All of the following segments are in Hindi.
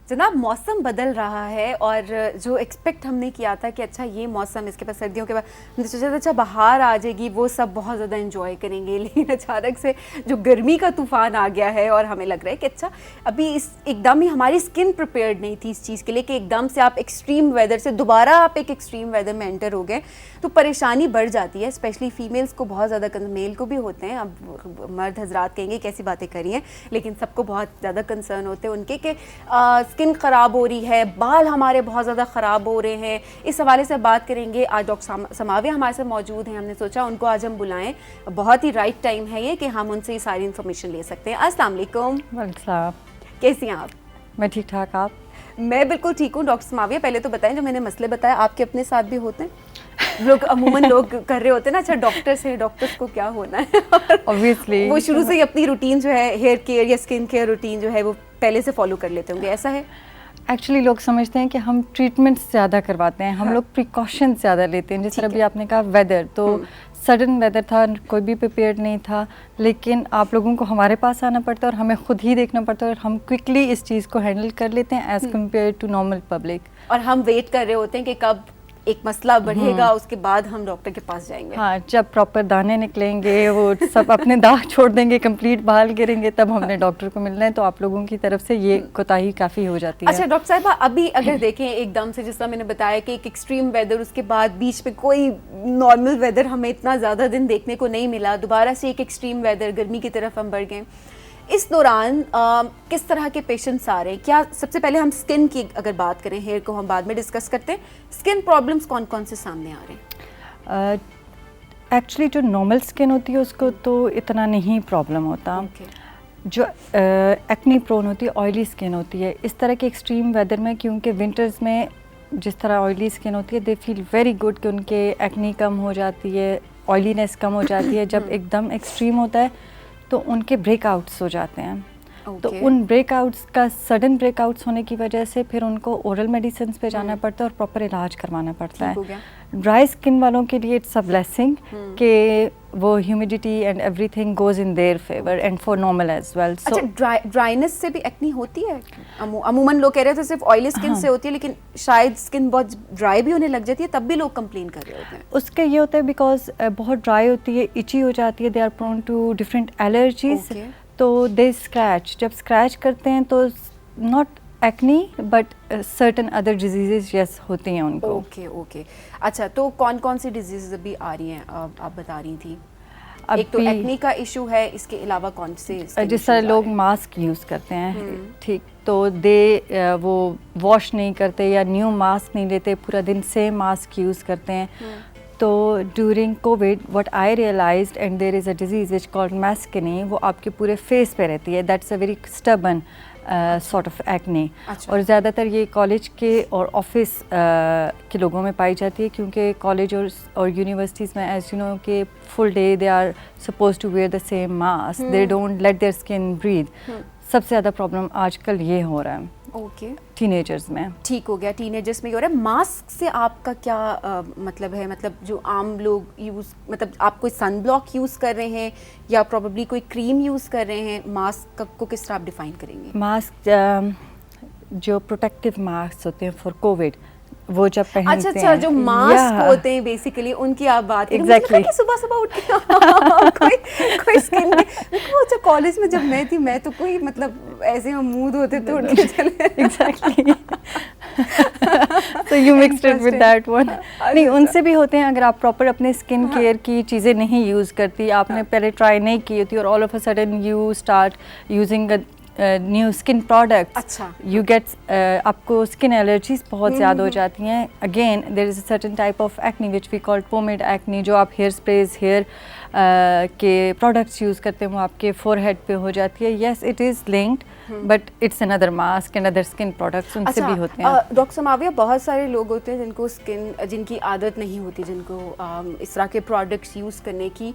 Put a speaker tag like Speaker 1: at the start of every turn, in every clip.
Speaker 1: जनाब, मौसम बदल रहा है और जो एक्सपेक्ट हमने किया था कि अच्छा ये मौसम, इसके बाद सर्दियों के बाद हमने सोचा था अच्छा बाहर आ जाएगी, वो सब बहुत ज़्यादा एंजॉय करेंगे, लेकिन अचानक से जो गर्मी का तूफान आ गया है और हमें लग रहा है कि अच्छा अभी इस एकदम ही हमारी स्किन प्रिपेयर्ड नहीं थी इस चीज़ के लिए कि एकदम से आप एक्सट्रीम वेदर से दोबारा आप एक एक्सट्रीम वेदर में एंटर हो गए, तो परेशानी बढ़ जाती है। स्पेशली फीमेल्स को बहुत ज़्यादा, मेल को भी होते हैं, अब मर्द हजरात कहेंगे कैसी बातें करी हैं, लेकिन सबको बहुत ज़्यादा कंसर्न होते हैं उनके कि स्किन ख़राब हो रही है, बाल हमारे बहुत ज़्यादा ख़राब हो रहे हैं। इस हवाले से बात करेंगे। आज डॉक्टर समाविया हमारे साथ मौजूद हैं, हमने सोचा उनको आज हम बुलाएं। बहुत ही राइट टाइम है ये कि हम उनसे ये सारी इन्फॉर्मेशन ले सकते हैं। अस्सलाम वालेकुम। कैसी हैं आप?
Speaker 2: मैं ठीक ठाक, आप?
Speaker 1: मैं बिल्कुल ठीक हूँ। डॉक्टर समाविया, पहले तो बताएं, जो मैंने मसले बताए आपके अपने साथ भी होते हैं? लोग अमूमन लोग कर रहे होते हैं ना, अच्छा डॉक्टर्स हैं, डॉक्टर्स को क्या होना है,
Speaker 2: ऑब्वियसली
Speaker 1: वो शुरू से ही अपनी रूटीन जो है, हेयर केयर या स्किन केयर रूटीन जो है वो पहले से फॉलो कर लेते होंगे, ऐसा है?
Speaker 2: एक्चुअली लोग समझते हैं कि हम ट्रीटमेंट्स ज़्यादा करवाते हैं, हम
Speaker 1: हाँ।
Speaker 2: लोग प्रिकॉशंस ज़्यादा लेते हैं। जिस तरह भी आपने कहा वेदर, तो सडन वेदर था, कोई भी प्रिपेयर्ड नहीं था, लेकिन आप लोगों को हमारे पास आना पड़ता है और हमें खुद ही देखना पड़ता है और हम क्विकली इस चीज़ को हैंडल कर लेते हैं as compare to normal public.
Speaker 1: और हम वेट कर रहे होते हैं कि कब एक मसला बढ़ेगा, उसके बाद हम डॉक्टर के पास जाएंगे।
Speaker 2: हाँ, जब प्रॉपर दाने निकलेंगे, वो सब अपने दाग छोड़ देंगे, कंप्लीट बाल गिरेंगे, तब हमने डॉक्टर को मिलना है। तो आप लोगों की तरफ से ये कोताही काफ़ी हो जाती है।
Speaker 1: अच्छा डॉक्टर साहिबा, अभी अगर देखें एकदम से, जिस तरह मैंने बताया कि एक एक्सट्रीम वेदर, उसके बाद बीच में कोई नॉर्मल वेदर हमें इतना ज़्यादा दिन देखने को नहीं मिला, दोबारा से एक एक्सट्रीम वेदर, गर्मी की तरफ हम बढ़ गए। इस दौरान किस तरह के पेशेंट्स आ रहे हैं? क्या सबसे पहले हम स्किन की अगर बात करें, हेयर को हम बाद में डिस्कस करते हैं, स्किन प्रॉब्लम्स कौन कौन से सामने आ रहे हैं?
Speaker 2: एक्चुअली जो नॉर्मल स्किन होती है उसको तो इतना नहीं प्रॉब्लम होता। जो एक्नी प्रोन होती है, ऑयली स्किन होती है, इस तरह के एक्सट्रीम वेदर में, क्योंकि विंटर्स में जिस तरह ऑयली स्किन होती है, दे फील वेरी गुड कि उनके एक्नी कम हो जाती है, ऑयलीनेस कम हो जाती है। जब एकदम एक्सट्रीम होता है तो उनके ब्रेकआउट्स हो जाते हैं। तो उन ब्रेकआउट्स का, सडन ब्रेकआउट्स होने की वजह से फिर उनको ओरल मेडिसिन पे जाना पड़ता है और प्रॉपर इलाज करवाना पड़ता है। ड्राई स्किन वालों के लिए इट्स अ ब्लेसिंग कि वो humidity and everything goes in their favour and for normal as well.
Speaker 1: अच्छा, ड्राइनेस से भी एक्नी होती है? अमूमन लोग कह रहे थे सिर्फ ऑयली स्किन से होती है, लेकिन शायद स्किन बहुत ड्राई भी होने लग जाती है, तब भी लोग कंप्लेन कर रहे होते हैं।
Speaker 2: उसका ये होता है बिकॉज बहुत ड्राई होती है, इची हो जाती है, they are prone to different allergies, तो दे स्क्रैच। जब स्क्रैच करते हैं तो not acne but certain other diseases yes होती हैं उनको।
Speaker 1: ओके। अच्छा, तो कौन कौन सी डिजीजेस अभी आ रही हैं आप बता रही थी? एक तो एक्नी का इशू है, इसके अलावा कौन से?
Speaker 2: जिस तरह लोग मास्क यूज़ करते हैं, ठीक, तो दे वो वॉश नहीं करते या न्यू मास्क नहीं लेते, पूरा दिन सेम मास्क यूज़ करते हैं। तो during COVID what I realized, and there is a disease which called मैस्किनी, वो आपके पूरे फेस पे रहती है। That's a very stubborn sort of acne. और ज़्यादातर ये कॉलेज के और ऑफिस के लोगों में पाई जाती है, क्योंकि कॉलेज और यूनिवर्सिटीज़ में एज यू नो कि full day they are suppose to wear the same mask, they don't let their skin breathe. सबसे ज़्यादा प्रॉब्लम आजकल ये हो रहा है टीनेजर्स में। ठीक हो गया,
Speaker 1: टीनेजर्स में हो रहा है। मास्क से आपका क्या मतलब है? मतलब जो आम लोग यूज़, मतलब आप कोई सन ब्लॉक यूज़ कर रहे हैं या प्रोबेबली कोई क्रीम यूज़ कर रहे हैं? मास्क को किस तरह आप डिफाइन करेंगे?
Speaker 2: मास्क जो प्रोटेक्टिव मास्क होते हैं फॉर कोविड, वो जब पहनते हैं।
Speaker 1: अच्छा, जो मास्क होते हैं बेसिकली उनकी आप बात करें।
Speaker 2: Exactly.
Speaker 1: सुबह उठ के कोई स्किन अच्छा, कॉलेज में जब मैं थी, मैं तो कोई मतलब ऐसे मूड होते थे उठ के चले।
Speaker 2: Exactly, so you mixed it with that one. नहीं, उनसे भी होते हैं। अगर आप प्रॉपर अपने स्किन केयर की चीज़ें नहीं यूज़ करती, आपने पहले ट्राई नहीं की होती और all of a sudden you start using new skin products,
Speaker 1: अच्छा,
Speaker 2: यू गेट आपको स्किन एलर्जीज बहुत ज़्यादा हो जाती हैं। Again there is a certain type of acne which we called pomade acne, जो आप हेयर स्प्रेज, हेयर के प्रोडक्ट्स यूज़ करते हैं, वो आपके फोरहेड पे हो जाती है। Yes, it is linked, but it's another mask and other skin products, उनसे भी होते हैं।
Speaker 1: डॉक्टर समाविया, बहुत सारे लोग होते हैं जिनकी आदत नहीं होती, जिनको इस तरह के प्रोडक्ट्स यूज़ करने की।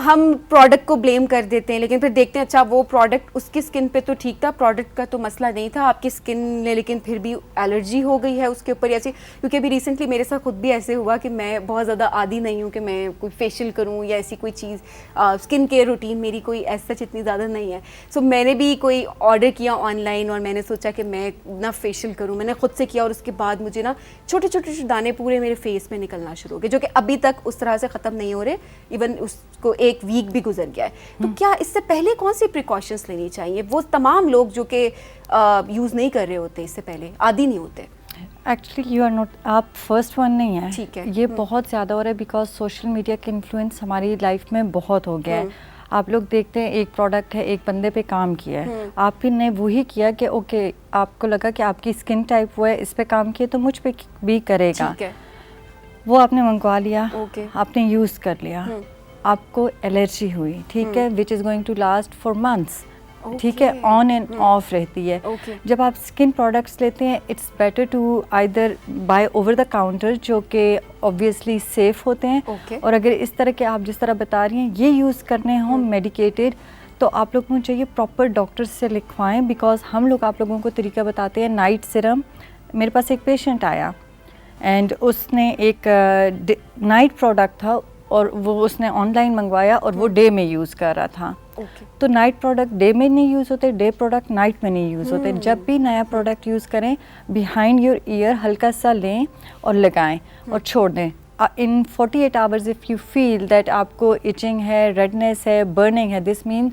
Speaker 1: हम प्रोडक्ट को ब्लेम कर देते हैं, लेकिन फिर देखते हैं अच्छा वो प्रोडक्ट उसकी स्किन पे तो ठीक था, प्रोडक्ट का तो मसला नहीं था, आपकी स्किन ने लेकिन फिर भी एलर्जी हो गई है उसके ऊपर ऐसे। क्योंकि अभी रिसेंटली मेरे साथ खुद भी ऐसे हुआ कि मैं बहुत ज़्यादा आदी नहीं हूँ कि मैं कोई फेशियल करूँ या ऐसी कोई चीज़, स्किन केयर रूटीन मेरी कोई ऐसा इतनी ज़्यादा नहीं है। सो मैंने भी कोई ऑर्डर किया ऑनलाइन और मैंने सोचा कि मैं ना फेशियल करूँ, मैंने खुद से किया और उसके बाद मुझे ना छोटे छोटे दाने पूरे मेरे फेस में निकलना शुरू हो गए, जो कि अभी तक उस तरह से ख़त्म नहीं हो रहे, इवन उसको 1 वीक भी गुजर गया है। तो क्या इससे पहले कौन सी प्रिकॉशंस लेनी चाहिए वो तमाम लोग जो कि यूज़ नहीं कर रहे होते, इससे पहले आदी नहीं होते?
Speaker 2: एक्चुअली यू आर नॉट, आप फर्स्ट वन नहीं है,
Speaker 1: ठीक है।
Speaker 2: ये बहुत ज़्यादा हो रहा है बिकॉज सोशल मीडिया का इन्फ्लुएंस हमारी लाइफ में बहुत हो गया है। आप लोग देखते हैं एक प्रोडक्ट है, एक बंदे पे काम किया है, आप ही ने वही किया कि ओके आपको लगा कि आपकी स्किन टाइप वो है, इस पे काम किया तो मुझ पे भी करेगा,
Speaker 1: ठीक है।
Speaker 2: वो आपने मंगवा लिया,
Speaker 1: ओके।
Speaker 2: आपने यूज़ कर लिया, आपको एलर्जी हुई, ठीक है, which is going to last for months, ठीक है, ऑन एंड ऑफ रहती है। जब आप स्किन प्रोडक्ट्स लेते हैं, it's better to either buy over the counter, जो कि ऑब्वियसली सेफ होते हैं, और अगर इस तरह के आप जिस तरह बता रही हैं ये यूज़ करने हों मेडिकेटेड, तो आप लोगों को चाहिए प्रॉपर डॉक्टर से लिखवाएं, बिकॉज हम लोग आप लोगों को तरीका बताते हैं। नाइट सिरम, मेरे पास एक पेशेंट आया एंड उसने एक नाइट प्रोडक्ट था और वो उसने ऑनलाइन मंगवाया और वो डे में यूज़ कर रहा था। तो नाइट प्रोडक्ट डे में नहीं यूज़ होते, डे प्रोडक्ट नाइट में नहीं यूज़ होते। जब भी नया प्रोडक्ट यूज़ करें, बिहाइंड योर ईयर हल्का सा लें और लगाएं और छोड़ दें। इन 48 hours if you feel that आपको इचिंग है, रेडनेस है, बर्निंग है, दिस मीन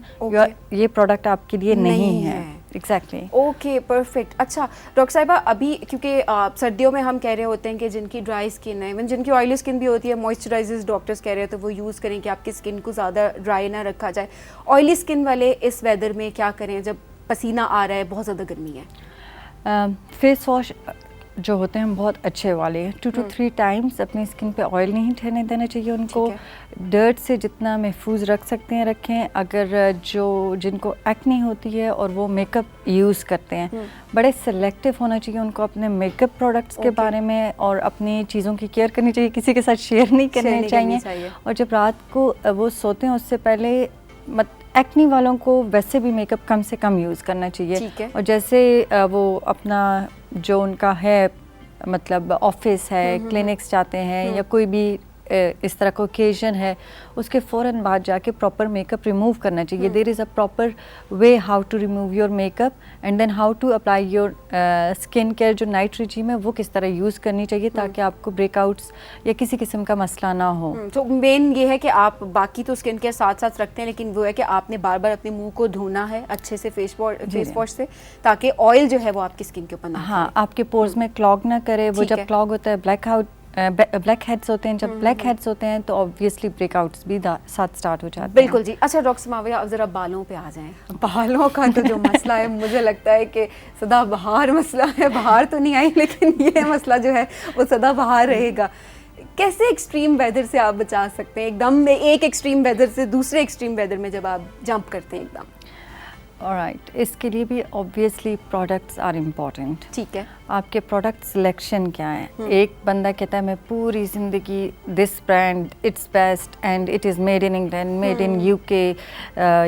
Speaker 2: ये प्रोडक्ट आपके लिए नहीं है। एग्जैक्टली।
Speaker 1: Okay, perfect. अच्छा डॉक्टर साहिबा, अभी क्योंकि सर्दियों में हम कह रहे होते हैं कि जिनकी ड्राई स्किन है, इवन जिनकी ऑयली स्किन भी होती है, मॉइस्चराइजर्स डॉक्टर्स कह रहे होते हैं वो यूज़ करें कि आपकी स्किन को ज़्यादा ड्राई ना रखा जाए। ऑयली स्किन वाले इस वेदर में क्या करें जब पसीना आ रहा है, बहुत ज़्यादा गर्मी है?
Speaker 2: फेस वॉश जो होते हैं बहुत अच्छे वाले, 2 to 3 टाइम्स अपनी स्किन पे ऑयल नहीं ठहरने देना चाहिए उनको। डर्ट से जितना महफूज रख सकते हैं रखें। अगर जिनको एक्ने होती है और वो मेकअप यूज़ करते हैं, बड़े सेलेक्टिव होना चाहिए उनको अपने मेकअप प्रोडक्ट्स के बारे में, और अपनी चीज़ों की केयर करनी चाहिए, किसी के साथ शेयर नहीं करने चाहिए। और जब रात को वो सोते हैं उससे पहले एक्ने वालों को वैसे भी मेकअप कम से कम यूज़ करना चाहिए। और जैसे वो अपना जो उनका है, मतलब ऑफिस है, क्लिनिक्स जाते हैं या कोई भी इस तरह का ओकेजन है, उसके फ़ौरन बाद जाके प्रॉपर मेकअप रिमूव करना चाहिए। There is a proper way how to remove your makeup and then how to apply your skin care. जो नाइट रिजीम है वो किस तरह यूज़ करनी चाहिए ताकि आपको ब्रेकआउट्स या किसी किस्म का मसला ना हो।
Speaker 1: तो मेन ये है कि आप बाकी तो स्किन केयर साथ साथ रखते हैं, लेकिन वो है कि आपने बार बार अपने मुंह को धोना है अच्छे से फेस वॉश से, ताकि ऑयल जो है वो आपकी स्किन के ऊपर ना,
Speaker 2: हाँ, आपके पोर्स में क्लॉग ना करे। वो जब क्लॉग होता है, ब्लैक हेड्स होते हैं, जब ब्लैक हेड्स होते हैं तो ऑब्वियसली ब्रेकआउट्स भी साथ स्टार्ट हो जाते हैं।
Speaker 1: बिल्कुल जी। अच्छा डॉक्टर समाविया, अब ज़रा बालों पे आ जाएं। बालों का तो जो मसला है, मुझे लगता है कि सदाबहार मसला है। बाहर तो नहीं आई, लेकिन ये मसला जो है वो सदाबहार रहेगा। कैसे एक्सट्रीम वेदर से आप बचा सकते हैं? एकदम एक एक्सट्रीम वेदर से दूसरे एक्सट्रीम वेदर में जब आप जंप करते हैं एकदम।
Speaker 2: ऑलराइट, इसके लिए भी ऑब्वियसली प्रोडक्ट्स आर इम्पॉर्टेंट।
Speaker 1: ठीक है,
Speaker 2: आपके प्रोडक्ट सिलेक्शन क्या है? एक बंदा कहता है मैं पूरी ज़िंदगी this brand it's best and it is made in England, made in UK,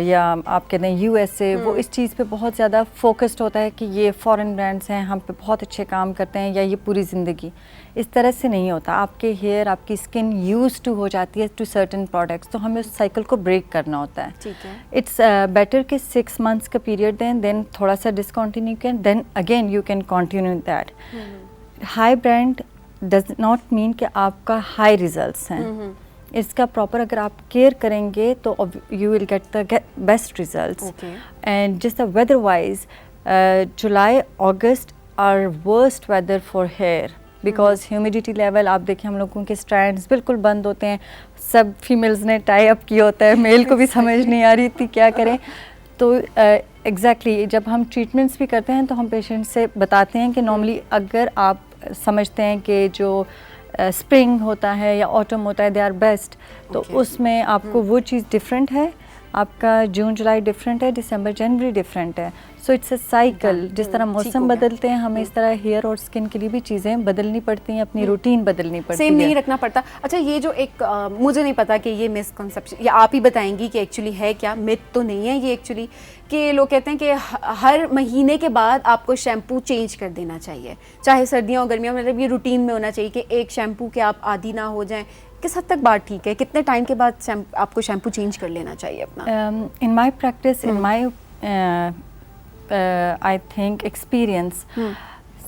Speaker 2: या आप कहते हैं यूएसए। वो इस चीज़ पे बहुत ज़्यादा फोकस्ड होता है कि ये फॉरेन ब्रांड्स हैं, हम पे बहुत अच्छे काम करते हैं, या ये पूरी ज़िंदगी। इस तरह से नहीं होता। आपके हेयर, आपकी स्किन यूज टू हो जाती है टू सर्टेन प्रोडक्ट्स, तो हमें उस साइकिल को ब्रेक करना होता है।
Speaker 1: ठीक है।
Speaker 2: इट्स बेटर कि 6 मंथ्स का पीरियड देन थोड़ा सा डिसकंटिन्यू करें, then again you can continue that. High brand does not mean कि आपका हाई रिजल्ट्स हैं। इसका प्रॉपर अगर आप केयर करेंगे तो you will get the best results. And just the weather wise, July August are worst weather for hair, because humidity level आप देखें, हम लोगों के स्ट्रैंड्स बिल्कुल बंद होते हैं। सब फीमेल्स ने टाई अप किया होता है, मेल को भी समझ नहीं आ रही थी क्या करें। तो एग्जैक्टली जब हम ट्रीटमेंट्स भी करते हैं तो हम पेशेंट से बताते हैं कि नॉर्मली अगर आप समझते हैं कि जो स्प्रिंग होता है या ऑटम होता है दे आर बेस्ट, तो उसमें आपको वो चीज़ डिफरेंट है, आपका जून जुलाई डिफरेंट है, दिसंबर जनवरी डिफरेंट है। So it's a cycle. जिस तरह मौसम बदलते हैं, हमें इस तरह हेयर और स्किन के लिए भी चीज़ें बदलनी पड़ती हैं, अपनी रूटीन बदलनी पड़ती है,
Speaker 1: सेम नहीं रखना पड़ता। अच्छा, ये जो एक मुझे नहीं पता कि ये मिसकंसेप्शन, या आप ही बताएंगी कि एक्चुअली है क्या, मिथ तो नहीं है ये एक्चुअली, कि लोग कहते हैं कि हर महीने के बाद आपको शैम्पू चेंज कर देना चाहिए, चाहे सर्दियाँ और गर्मियाँ, मतलब ये रूटीन में होना चाहिए कि एक शैम्पू के आप आदी ना हो जाएं, किस हद तक बात ठीक है, कितने टाइम के बाद आपको शैम्पू चेंज कर लेना चाहिए अपना?
Speaker 2: In my practice, in my I think experience,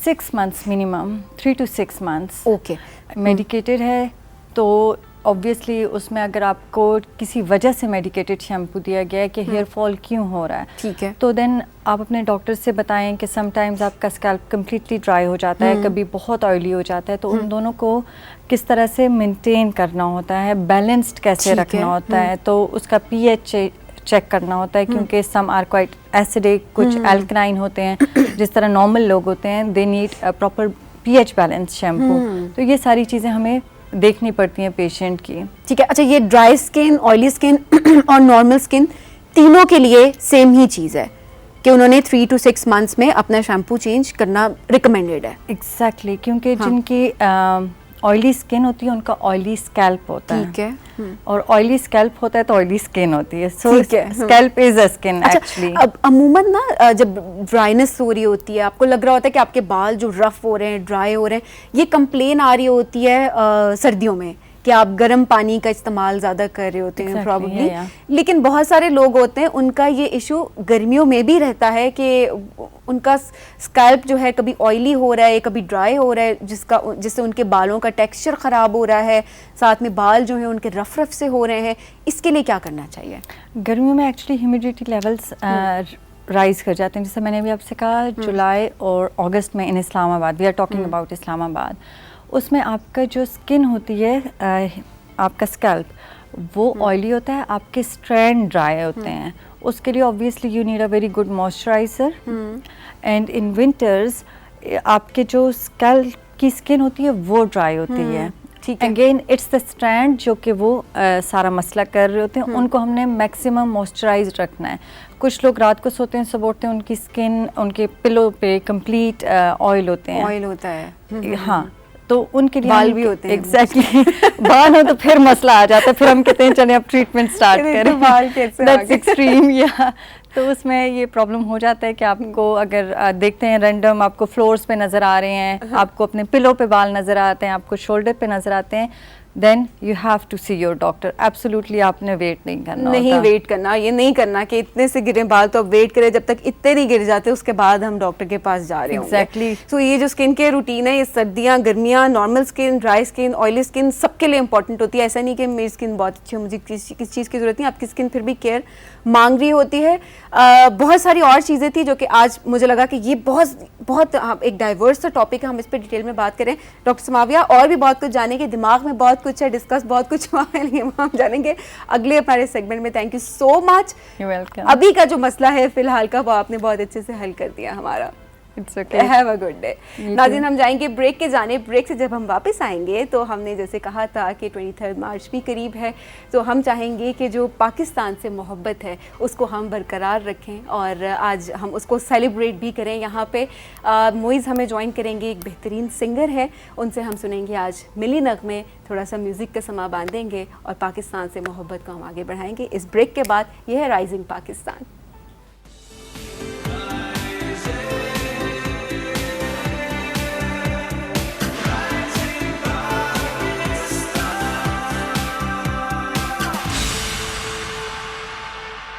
Speaker 2: 6 months minimum, 3 to 6 months।
Speaker 1: Okay,
Speaker 2: medicated है तो ऑब्वियसली उसमें अगर आपको किसी वजह से मेडिकेटेड शैम्पू दिया गया है कि हेयर फॉल क्यों हो रहा है,
Speaker 1: ठीक है,
Speaker 2: तो देन आप अपने डॉक्टर से बताएं कि समटाइम्स आपका स्कैल्प कम्प्लीटली ड्राई हो जाता है, कभी बहुत ऑयली हो जाता है, तो उन दोनों को किस तरह से मेंटेन करना होता है, बैलेंस्ड कैसे रखना होता है, तो उसका पीएच चेक करना होता है, क्योंकि सम आर क्वाइट एसिडिक, कुछ एल्कलाइन होते हैं, जिस तरह नॉर्मल लोग होते हैं they need proper pH balance shampoo. तो ये सारी चीज़ें हमें देखनी पड़ती हैं पेशेंट की।
Speaker 1: ठीक है। अच्छा, ये ड्राई स्किन, ऑयली स्किन और नॉर्मल स्किन तीनों के लिए सेम ही चीज़ है कि उन्होंने 3 to 6 months में अपना शैम्पू चेंज करना रिकमेंडेड है?
Speaker 2: एग्जैक्टली, क्योंकि जिनकी ऑयली स्किन होती है उनका ऑयली स्कैल्प होता है।
Speaker 1: ठीक है।
Speaker 2: और ऑयली स्कैल्प होता है तो ऑयली स्किन होती है, so scalp is a skin actually.
Speaker 1: अब अमूमन ना जब ड्राइनेस हो रही होती है, आपको लग रहा होता है कि आपके बाल जो रफ हो रहे हैं, ड्राई हो रहे हैं, ये कंप्लेन आ रही होती है सर्दियों में कि आप गर्म पानी का इस्तेमाल ज़्यादा कर रहे होते हैं प्रॉब्ली। लेकिन बहुत सारे लोग होते हैं उनका ये इशू गर्मियों में भी रहता है कि उनका स्कैल्प जो है कभी ऑयली हो रहा है, कभी ड्राई हो रहा है, जिससे उनके बालों का टेक्सचर ख़राब हो रहा है, साथ में बाल जो है उनके रफ रफ से हो रहे हैं। इसके लिए क्या करना चाहिए?
Speaker 2: गर्मियों में एक्चुअली ह्यूमिडिटी लेवल्स राइज कर जाते हैं, जैसे मैंने भी आपसे कहा जुलाई और अगस्त में in Islamabad, we are talking about Islamabad, उसमें आपका जो स्किन होती है, आपका स्कैल्प वो ऑयली होता है, आपके स्ट्रैंड ड्राई होते हैं, उसके लिए obviously you need a very good moisturiser. And in winters आपके जो स्कैल्प की स्किन होती है वो ड्राई होती है।
Speaker 1: ठीक है।
Speaker 2: अगेन इट्स द स्ट्रैंड जो कि वो सारा मसला कर रहे होते हैं, उनको हमने मैक्सिमम मॉइस्चराइज रखना है। कुछ लोग रात को सोते हैं, सुबह उठते हैं, उनकी स्किन उनके पिलो पे कंप्लीट ऑयल होते हैं,
Speaker 1: ऑयल होता है।
Speaker 2: हाँ, तो उनके लिए
Speaker 1: बाल भी होते हैं।
Speaker 2: एग्जैक्टली बाल हो तो फिर मसला आ जाता है, फिर हम कहते हैं चले अब ट्रीटमेंट स्टार्ट करें,
Speaker 1: बाल कैसे
Speaker 2: दैट्स एक्सट्रीम। या तो उसमें ये प्रॉब्लम हो जाता है कि आपको अगर देखते हैं रैंडम आपको फ्लोर्स पे नज़र आ रहे हैं, आपको अपने पिलो पे बाल नज़र आते हैं, आपको शोल्डर पे नज़र आते हैं, then you have to see your doctor. Absolutely आपने वेट नहीं करना,
Speaker 1: नहीं वेट करना, ये नहीं करना कि इतने से गिरे बाल तो अब वेट करें जब तक इतने नहीं गिर जाते उसके बाद हम डॉक्टर के पास जा रहे हैं।
Speaker 2: एग्जैक्टली।
Speaker 1: तो ये जो स्किन केयर रूटीन है, ये सर्दियाँ, गर्मियाँ, normal skin, dry skin, oily skin सबके लिए इंपॉर्टेंट होती है। ऐसा नहीं कि मेरी स्किन बहुत अच्छी है, मुझे किस चीज़ की जरूरत नहीं, आपकी स्किन फिर भी केयर मांग रही होती है। बहुत सारी और चीज़ें थी जो कि आज मुझे लगा कि ये बहुत एक डाइवर्स सा टॉपिक है, हम इस पर डिटेल में बात करें। डॉक्टर समाविया और भी बहुत कुछ जानेंगे, दिमाग में बहुत कुछ है, डिस्कस बहुत कुछ हुआ है, लेकिन हम जानेंगे अगले हमारे सेगमेंट में। Thank you so much.
Speaker 2: You welcome.
Speaker 1: अभी का जो मसला है फिलहाल का, वो आपने बहुत अच्छे से हल कर दिया हमारा।
Speaker 2: It's okay,
Speaker 1: have a good day. नाज़रीन, हम जाएंगे ब्रेक के जाने। ब्रेक से जब हम वापस आएंगे तो हमने जैसे कहा था कि 23 मार्च भी करीब है, तो हम चाहेंगे कि जो पाकिस्तान से मोहब्बत है उसको हम बरकरार रखें और आज हम उसको सेलिब्रेट भी करें। यहाँ पे मोइज़ हमें ज्वाइन करेंगे, एक बेहतरीन सिंगर है, उनसे हम सुनेंगे आज मिली नगमे, थोड़ा सा म्यूज़िक का समा बांधेंगे और पाकिस्तान से मोहब्बत को हम आगे बढ़ाएंगे। इस ब्रेक के बाद यह है राइजिंग पाकिस्तान।